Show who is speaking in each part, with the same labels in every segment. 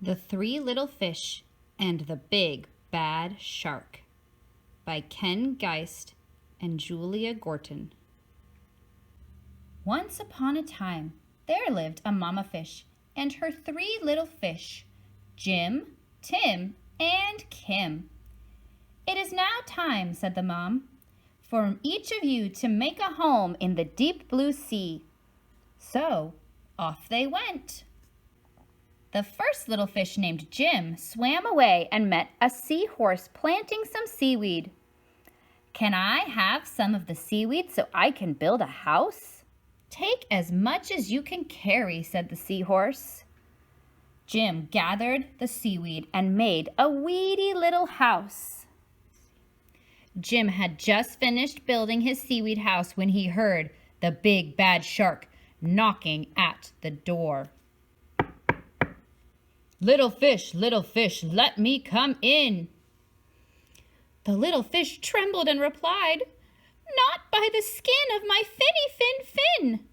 Speaker 1: The Three Little Fish and the Big Bad Shark by Ken Geist and Julia Gorton. Once upon a time, there lived a mama fish and her three little fish, Jim, Tim, and Kim. "It is now time," said the mom, "for each of you to make a home in the deep blue sea." So off they went. The first little fish, named Jim, swam away and met a seahorse planting some seaweed. "Can I have some of the seaweed so I can build a house?" "Take as much as you can carry," said the seahorse. Jim gathered the seaweed and made a weedy little house. Jim had just finished building his seaweed house when he heard the big bad shark knocking at the door. Little fish, let me come in." The little fish trembled and replied, "Not by the skin of my fin."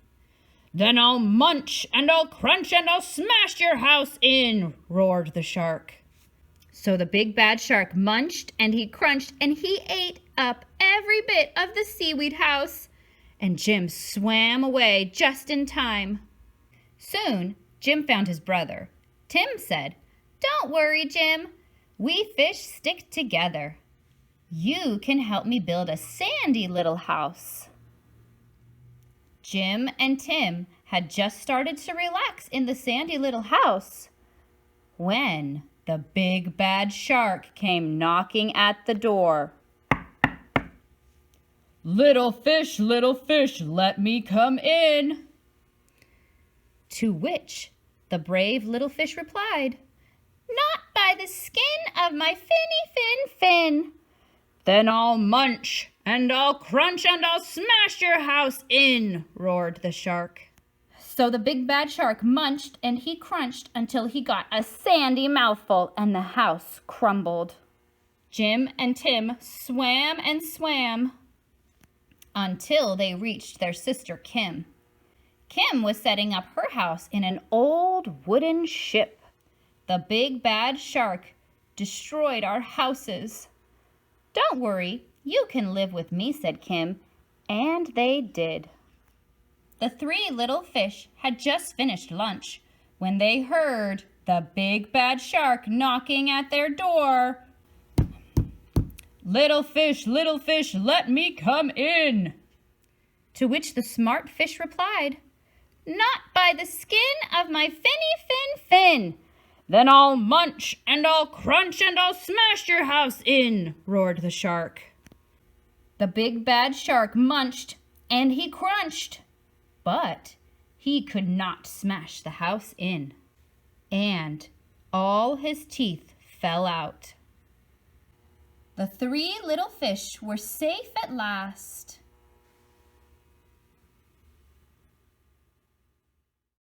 Speaker 1: "Then I'll munch and I'll crunch and I'll smash your house in," roared the shark. So the big bad shark munched and he crunched and he ate up every bit of the seaweed house, and Jim swam away just in time. Soon Jim found his brother. Tim said, "Don't worry, Jim. We fish stick together. You can help me build a sandy little house." Jim and Tim had just started to relax in the sandy little house when the big bad shark came knocking at the door. Little fish, let me come in." To which the brave little fish replied, "Not by the skin of my fin." "Then I'll munch and I'll crunch and I'll smash your house in," roared the shark. So the big bad shark munched and he crunched until he got a sandy mouthful and the house crumbled. Jim and Tim swam and swam until they reached their sister Kim. Kim was setting up her house in an old wooden ship. "The big bad shark destroyed our houses." "Don't worry, you can live with me," said Kim, and they did. The three little fish had just finished lunch when they heard the big bad shark knocking at their door. Little fish, let me come in." To which the smart fish replied, "Not by the skin of my fin." "Then I'll munch and I'll crunch and I'll smash your house in," roared the shark. The big bad shark munched and he crunched, but he could not smash the house in, and all his teeth fell out. The three little fish were safe at last.